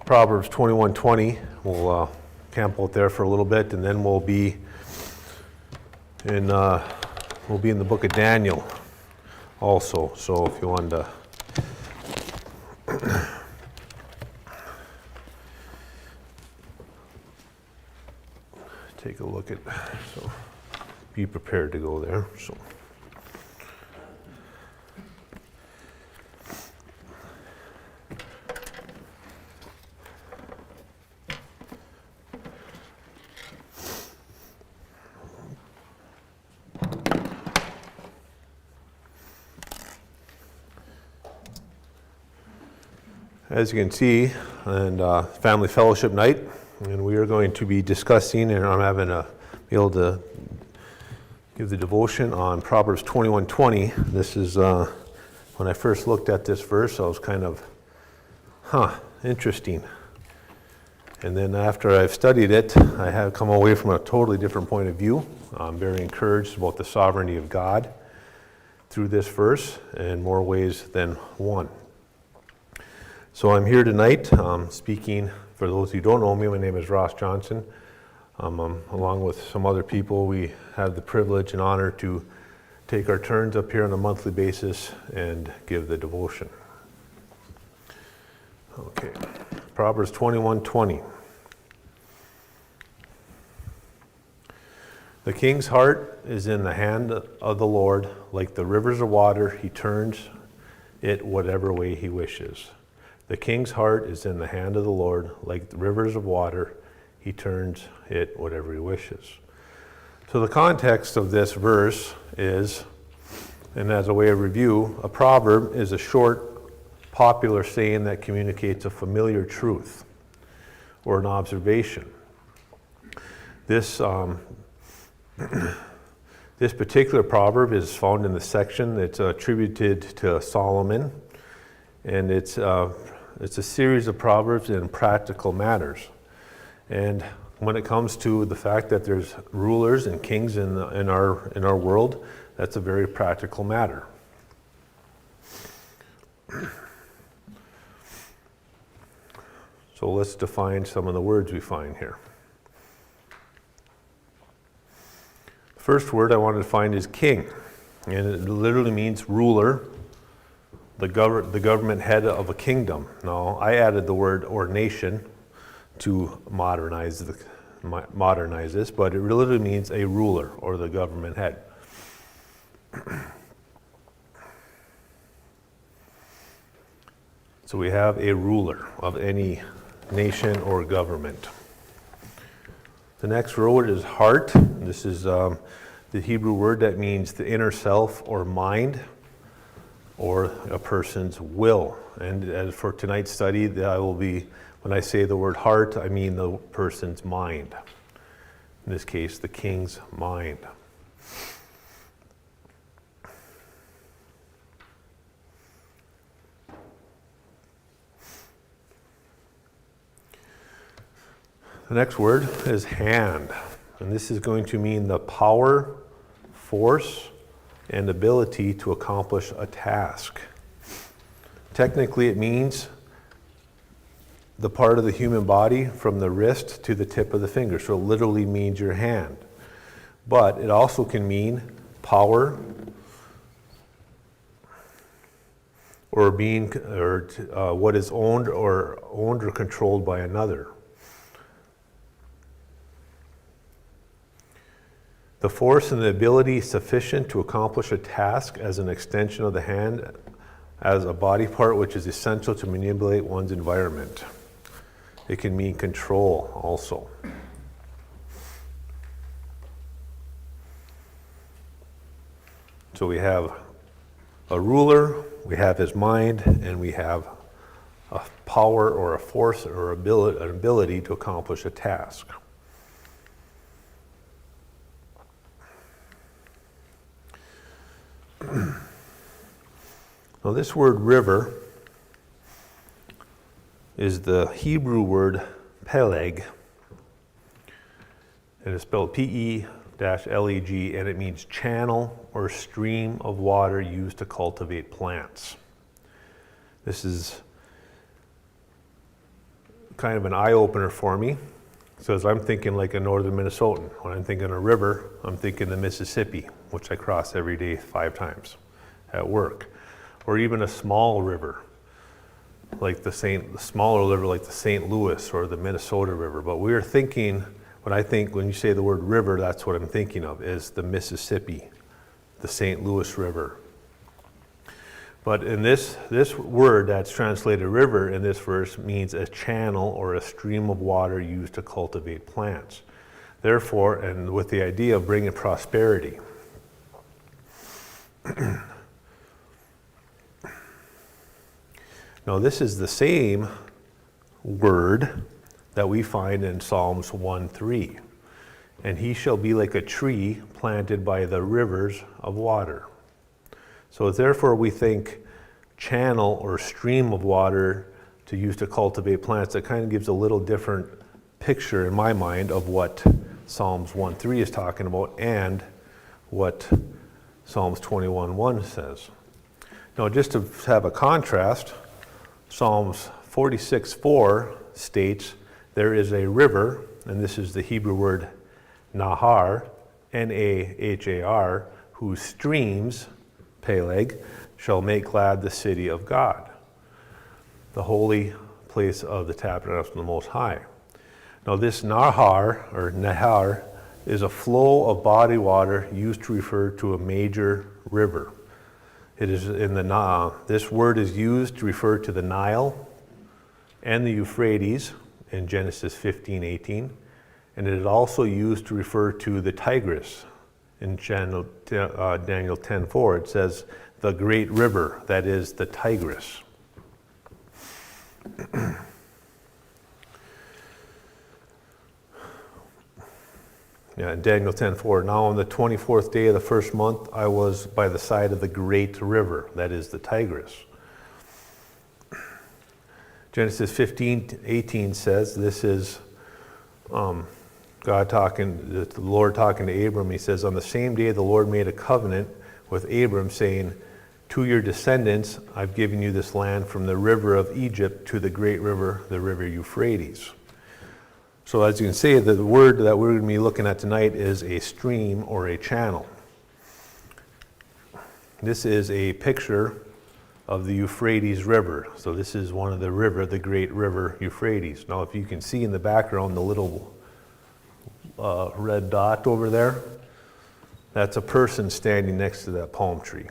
Proverbs 21:20. We'll camp out there for a little bit, and then we'll be in the book of Daniel also. So if you wanted to take a look at, so be prepared to go there. So. As you can see, and family fellowship night, and we are going to be discussing, and I'm be able to give the devotion on Proverbs 21:20. This is when I first looked at this verse, I was kind of, interesting. And then after I've studied it, I have come away from a totally different point of view. I'm very encouraged about the sovereignty of God through this verse in more ways than one. So I'm here tonight speaking. For those who don't know me, my name is Ross Johnson. Along with some other people, we have the privilege and honor to take our turns up here on a monthly basis and give the devotion. Okay, Proverbs 21:20. The king's heart is in the hand of the Lord, like the rivers of water, he turns it whatever way he wishes. The king's heart is in the hand of the Lord, like the rivers of water, he turns it whatever he wishes. So the context of this verse is, and as a way of review, a proverb is a short, popular saying that communicates a familiar truth or an observation. This particular proverb is found in the section that's attributed to Solomon, and it's a series of proverbs in practical matters. And when it comes to the fact that there's rulers and kings in our world, that's a very practical matter. So let's define some of the words we find here. The first word I wanted to find is king, and it literally means ruler. The government head of a kingdom. Now, I added the word or nation to modernize this, but it really means a ruler or the government head. So we have a ruler of any nation or government. The next word is heart. This is the Hebrew word that means the inner self or mind, or a person's will. And as for tonight's study, when I say the word heart, I mean the person's mind. In this case, the king's mind. The next word is hand, and this is going to mean the power, force, and ability to accomplish a task. Technically, it means the part of the human body from the wrist to the tip of the finger. So it literally means your hand. But it also can mean power or what is owned or controlled by another. The force and the ability sufficient to accomplish a task as an extension of the hand as a body part which is essential to manipulate one's environment. It can mean control also. So we have a ruler, we have his mind, and we have a power or a force or an ability to accomplish a task. Now this word river is the Hebrew word peleg, and it's spelled P-E-L-E-G, and it means channel or stream of water used to cultivate plants. This is kind of an eye-opener for me. So as I'm thinking like a northern Minnesotan, when I'm thinking a river, I'm thinking the Mississippi, which I cross every day 5 times at work. Or even a small river, like the smaller river like the St. Louis or the Minnesota River. But we're thinking, when you say the word river, that's what I'm thinking of, is the Mississippi, the St. Louis River. But in this word that's translated river in this verse means a channel or a stream of water used to cultivate plants. Therefore, and with the idea of bringing prosperity. Now, this is the same word that we find in Psalms 1:3. And he shall be like a tree planted by the rivers of water. So therefore we think channel or stream of water to use to cultivate plants. That kind of gives a little different picture in my mind of what Psalms 1:3 is talking about and what Psalms 21:1 says. Now, just to have a contrast, Psalms 46:4 states, there is a river, and this is the Hebrew word Nahar, N-A-H-A-R, whose streams, Peleg, shall make glad the city of God, the holy place of the tabernacle of the Most High. Now this Nahar, is a flow of body water used to refer to a major river. It is this word is used to refer to the Nile and the Euphrates in Genesis 15:18, and it is also used to refer to the Tigris in Daniel 10:4. It says the great river, that is the Tigris. Yeah, in Daniel 10:4, now on the 24th day of the first month, I was by the side of the great river, that is the Tigris. Genesis 15:18 says, this is the Lord talking to Abram. He says, on the same day the Lord made a covenant with Abram, saying, to your descendants I've given you this land from the river of Egypt to the great river, the river Euphrates. So as you can see, the word that we're going to be looking at tonight is a stream or a channel. This is a picture of the Euphrates River. So this is one of the great river Euphrates. Now if you can see in the background the little red dot over there, that's a person standing next to that palm tree.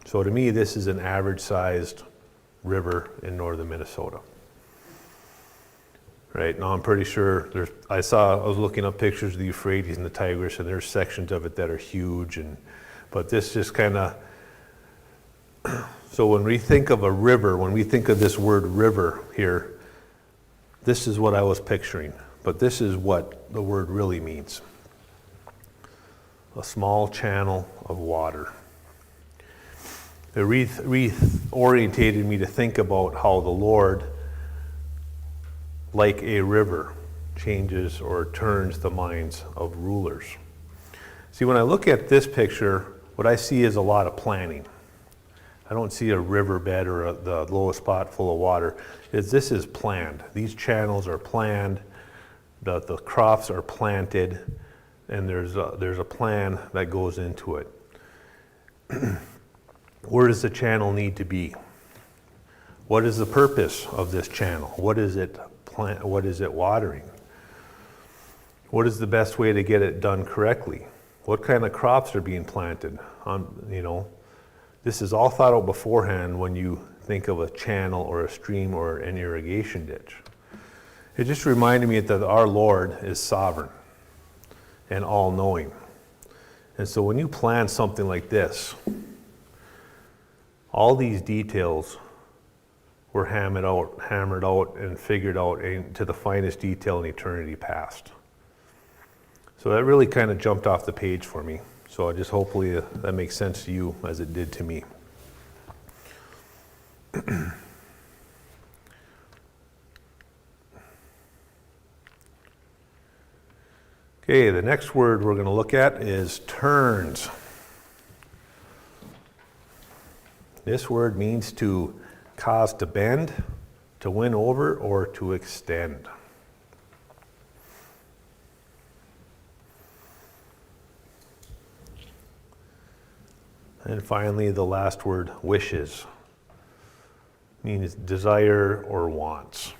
So to me, this is an average sized river in northern Minnesota. Right now, I'm pretty sure I was looking up pictures of the Euphrates and the Tigris, and there's sections of it that are huge. But this just kind of, so when we think of a river, when we think of this word river here, this is what I was picturing. But this is what the word really means. A small channel of water. It reorientated me to think about how the Lord, like a river, changes or turns the minds of rulers. See, when I look at this picture, what I see is a lot of planning. I don't see a riverbed or the lowest spot full of water. This is planned. These channels are planned. The crops are planted, and there's a plan that goes into it. Where does the channel need to be? What is the purpose of this channel? What is it watering? What is the best way to get it done correctly? What kind of crops are being planted? This is all thought out beforehand when you think of a channel or a stream or an irrigation ditch. It just reminded me that our Lord is sovereign and all-knowing. And so when you plan something like this, all these details were hammered out and figured out to the finest detail in eternity past. So that really kind of jumped off the page for me. So hopefully that makes sense to you as it did to me. Okay, the next word we're going to look at is turns. This word means to cause to bend, to win over, or to extend. And finally, the last word, wishes, means desire or wants.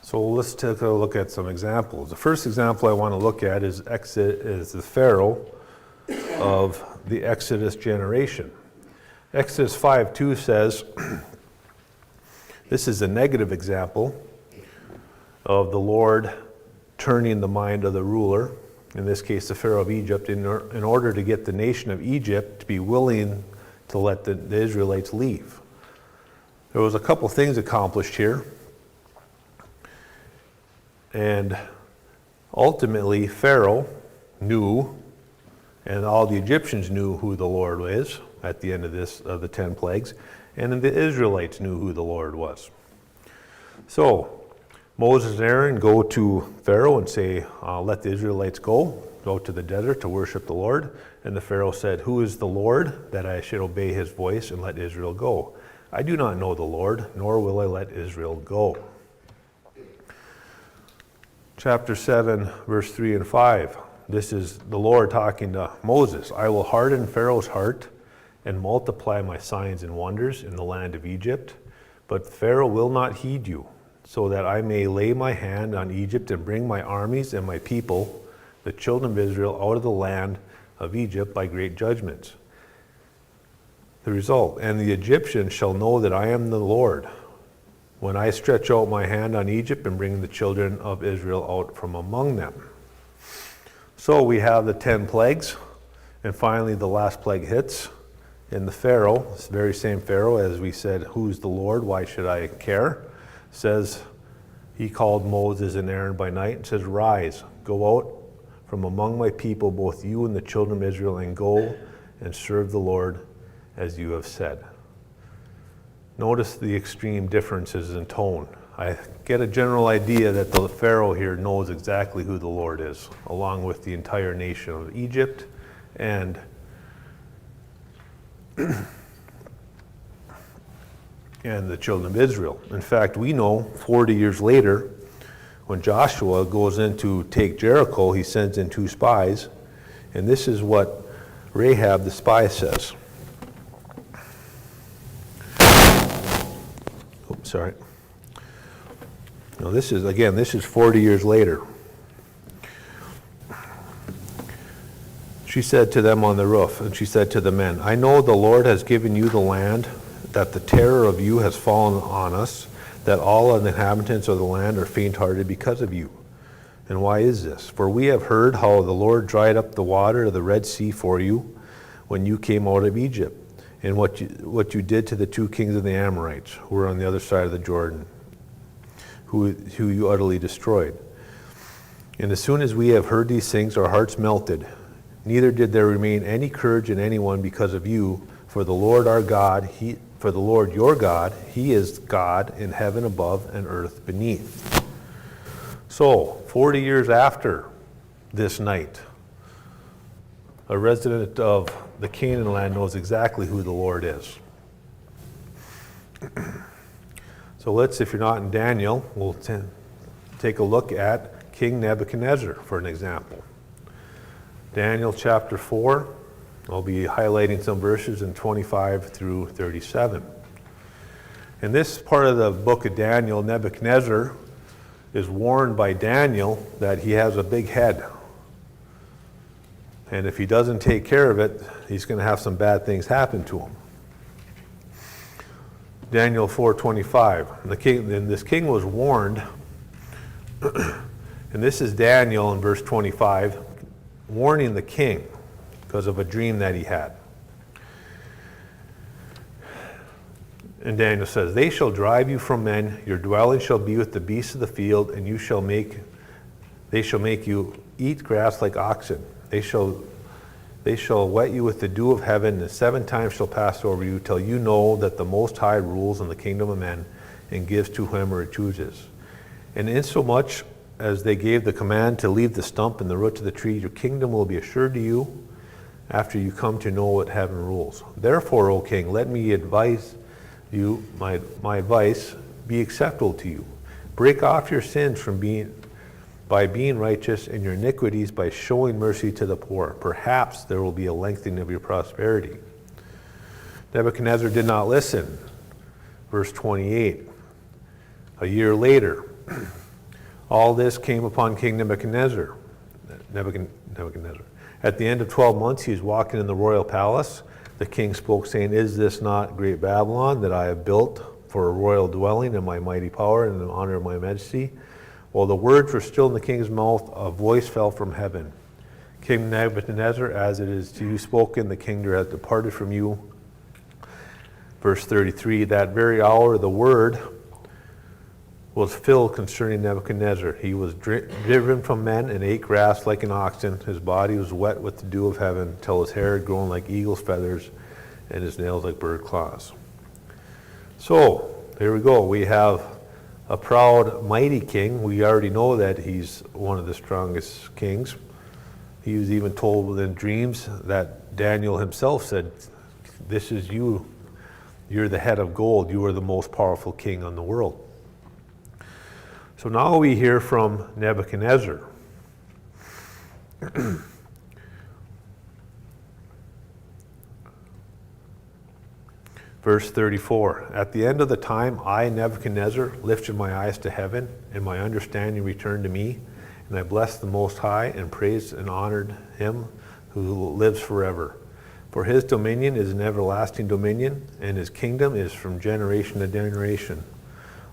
So let's take a look at some examples. The first example I want to look at is the Pharaoh of the Exodus generation. Exodus 5:2 says, this is a negative example of the Lord turning the mind of the ruler, in this case the Pharaoh of Egypt, in order to get the nation of Egypt to be willing to let the Israelites leave. There was a couple things accomplished here. And ultimately, Pharaoh knew, and all the Egyptians knew who the Lord is at the end of the 10 plagues, and the Israelites knew who the Lord was. So Moses and Aaron go to Pharaoh and say, let the Israelites go to the desert to worship the Lord. And the Pharaoh said, who is the Lord, that I should obey his voice and let Israel go? I do not know the Lord, nor will I let Israel go. Chapter 7, verse 3 and 5. This is the Lord talking to Moses. I will harden Pharaoh's heart and multiply my signs and wonders in the land of Egypt. But Pharaoh will not heed you, so that I may lay my hand on Egypt and bring my armies and my people, the children of Israel, out of the land of Egypt by great judgments. The result, and the Egyptians shall know that I am the Lord, when I stretch out my hand on Egypt and bring the children of Israel out from among them. So we have the 10 plagues, and finally the last plague hits. And the Pharaoh, this very same Pharaoh, as we said, who's the Lord, why should I care, says, he called Moses and Aaron by night and says, rise, go out from among my people, both you and the children of Israel, and go and serve the Lord as you have said. Notice the extreme differences in tone. I get a general idea that the Pharaoh here knows exactly who the Lord is, along with the entire nation of Egypt and the children of Israel. In fact, we know 40 years later, when Joshua goes in to take Jericho, he sends in 2 spies, and this is what Rahab the spy says. Sorry. Now this is 40 years later. She said to them on the roof, and she said to the men, I know the Lord has given you the land, that the terror of you has fallen on us, that all of the inhabitants of the land are faint-hearted because of you. And why is this? For we have heard how the Lord dried up the water of the Red Sea for you when you came out of Egypt, and what you did to the 2 kings of the Amorites, who were on the other side of the Jordan, who you utterly destroyed. And as soon as we have heard these things, our hearts melted. Neither did there remain any courage in anyone because of you, for the Lord our God, for the Lord your God, he is God in heaven above and earth beneath. So, 40 years after this night, a resident of the Canaan land knows exactly who the Lord is. So if you're not in Daniel, we'll take a look at King Nebuchadnezzar for an example. Daniel chapter 4, I'll be highlighting some verses in 25 through 37. In this part of the book of Daniel, Nebuchadnezzar is warned by Daniel that he has a big head. And if he doesn't take care of it, he's going to have some bad things happen to him. Daniel 4:25. This king was warned, and this is Daniel in verse 25, warning the king because of a dream that he had. And Daniel says, they shall drive you from men, your dwelling shall be with the beasts of the field, and they shall make you eat grass like oxen. They shall wet you with the dew of heaven, and 7 times shall pass over you, till you know that the Most High rules in the kingdom of men, and gives to whomever it chooses. And insomuch as they gave the command to leave the stump and the root of the tree, your kingdom will be assured to you after you come to know what heaven rules. Therefore, O king, let me advise you, my advice be acceptable to you. Break off your sins by being righteous, and your iniquities by showing mercy to the poor. Perhaps there will be a lengthening of your prosperity. Nebuchadnezzar did not listen. Verse 28. A year later, all this came upon King Nebuchadnezzar. At the end of 12 months, he was walking in the royal palace. The king spoke, saying, "Is this not great Babylon that I have built for a royal dwelling in my mighty power and in the honor of my majesty?" While the words were still in the king's mouth, a voice fell from heaven. "King Nebuchadnezzar, as it is to you spoken, the kingdom has departed from you." Verse 33, that very hour the word was filled concerning Nebuchadnezzar. He was driven from men and ate grass like an oxen. His body was wet with the dew of heaven, till his hair had grown like eagle's feathers and his nails like bird claws. So, here we go. We have a proud, mighty king. We already know that he's one of the strongest kings. He was even told within dreams that Daniel himself said, "This is you. You're the head of gold. You are the most powerful king on the world." So now we hear from Nebuchadnezzar. Verse 34, at the end of the time, I, Nebuchadnezzar, lifted my eyes to heaven, and my understanding returned to me, and I blessed the Most High, and praised and honored him who lives forever. For his dominion is an everlasting dominion, and his kingdom is from generation to generation.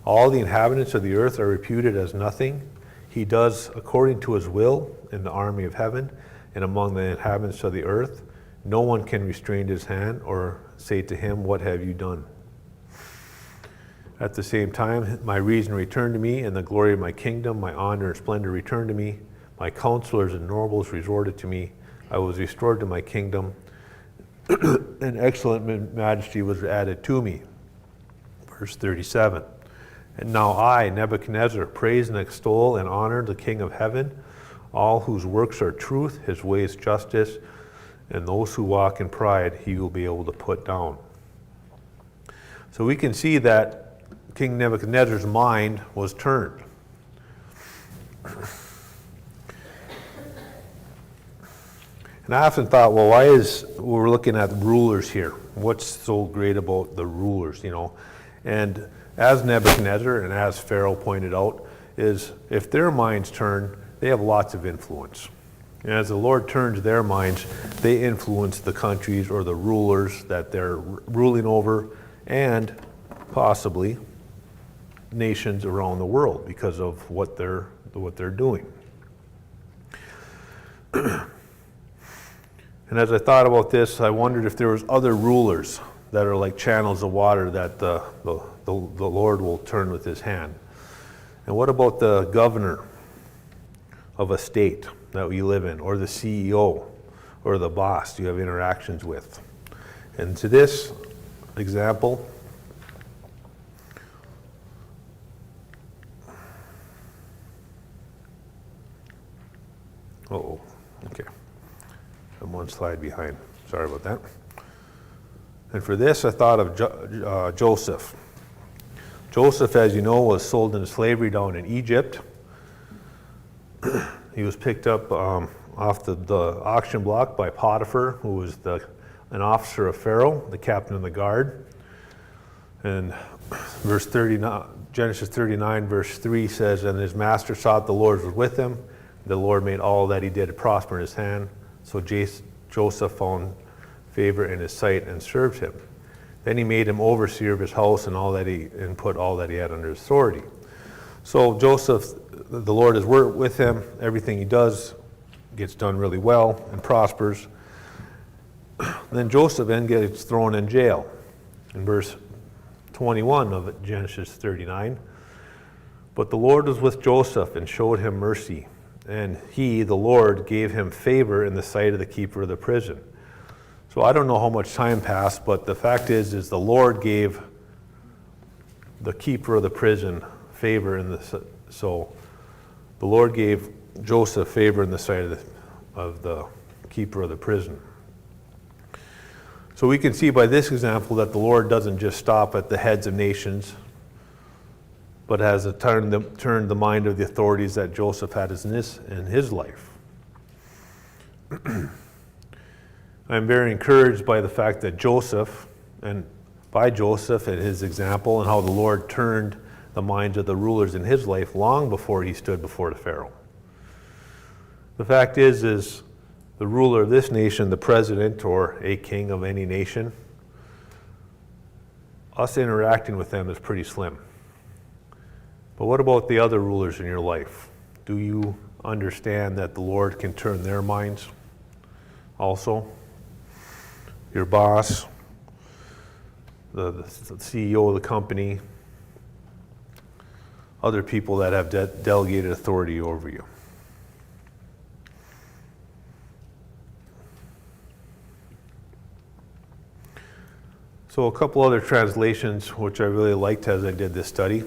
All the inhabitants of the earth are reputed as nothing. He does according to his will in the army of heaven, and among the inhabitants of the earth. No one can restrain his hand or say to him, "What have you done?" At the same time, my reason returned to me, and the glory of my kingdom, my honor and splendor returned to me. My counselors and nobles resorted to me. I was restored to my kingdom, and excellent majesty was added to me. Verse 37. And now I, Nebuchadnezzar, praise and extol and honor the King of heaven, all whose works are truth, his ways justice, and those who walk in pride he will be able to put down. So we can see that King Nebuchadnezzar's mind was turned. And I often thought, well, why is we're looking at rulers here? What's so great about the rulers, you know? And as Nebuchadnezzar and as Pharaoh pointed out, is if their minds turn, they have lots of influence. And as the Lord turns their minds, they influence the countries or the rulers that they're ruling over, and possibly nations around the world because of what they're doing. And as I thought about this, I wondered if there was other rulers that are like channels of water that the Lord will turn with his hand. And what about the governor of a state that we live in, or the CEO, or the boss you have interactions with? And to this example, okay, I'm one slide behind, sorry about that. And for this, I thought of Joseph. Joseph, as you know, was sold into slavery down in Egypt. He was picked up off the auction block by Potiphar, who was an officer of Pharaoh, the captain of the guard. And verse 39, Genesis 39, verse 3 says, and his master saw that the Lord was with him. The Lord made all that he did prosper in his hand. So Joseph found favor in his sight and served him. Then he made him overseer of his house and put all that he had under his authority. So Joseph, the Lord is with him. Everything he does gets done really well and prospers. Then Joseph then gets thrown in jail. In verse 21 of Genesis 39, but the Lord was with Joseph and showed him mercy. And he, the Lord, gave him favor in the sight of the keeper of the prison. So I don't know how much time passed, but the fact is the Lord gave the keeper of the prison favor so the Lord gave Joseph favor in the sight of the keeper of the prison. So we can see by this example that the Lord doesn't just stop at the heads of nations but has turned the mind of the authorities that Joseph had in his life. I'm very encouraged by the fact that Joseph and his example, and how the Lord turned the minds of the rulers in his life long before he stood before the Pharaoh. The fact is the ruler of this nation, the president or a king of any nation, us interacting with them is pretty slim. But what about the other rulers in your life? Do you understand that the Lord can turn their minds also? Your boss, the CEO of the company, other people that have delegated authority over you. So a couple other translations which I really liked as I did this study.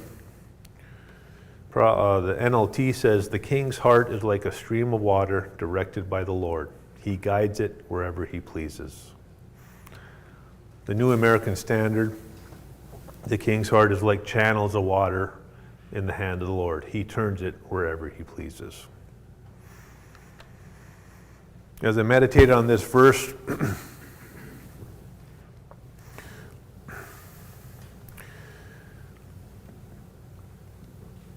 The NLT says, "The king's heart is like a stream of water directed by the Lord. He guides it wherever he pleases." The New American Standard, "The king's heart is like channels of water in the hand of the Lord. He turns it wherever he pleases." As I meditated on this verse,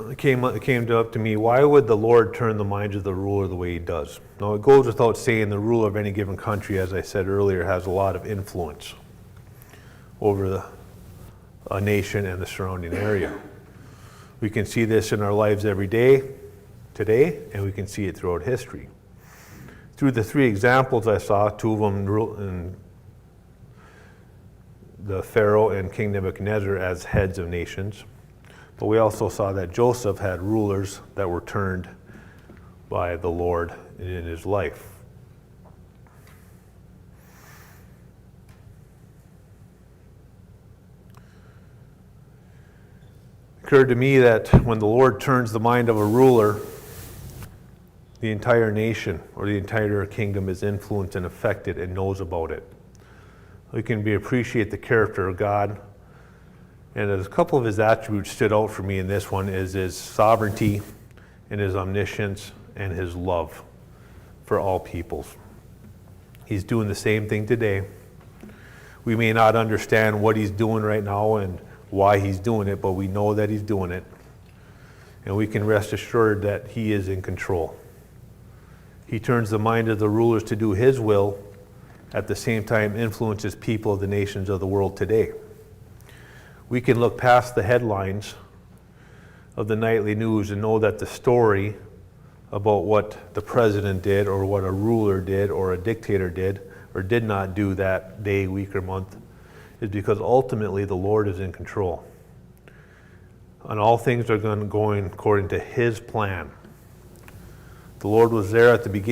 it came up to me, why would the Lord turn the minds of the ruler the way he does? Now, it goes without saying the ruler of any given country, as I said earlier, has a lot of influence over a nation and the surrounding area. We can see this in our lives every day, today, and we can see it throughout history. Through the three examples I saw, two of them in the Pharaoh and King Nebuchadnezzar as heads of nations, but we also saw that Joseph had rulers that were turned by the Lord in his life. It occurred to me that when the Lord turns the mind of a ruler, the entire nation or the entire kingdom is influenced and affected and knows about it. We can appreciate the character of God. And a couple of his attributes stood out for me in this one is his sovereignty and his omniscience and his love for all peoples. He's doing the same thing today. We may not understand what he's doing right now and why he's doing it, but we know that he's doing it. And we can rest assured that he is in control. He turns the mind of the rulers to do his will, at the same time influences people of the nations of the world today. We can look past the headlines of the nightly news and know that the story about what the president did or what a ruler did or a dictator did or did not do that day, week, or month is because ultimately the Lord is in control. And all things are going according to his plan. The Lord was there at the beginning.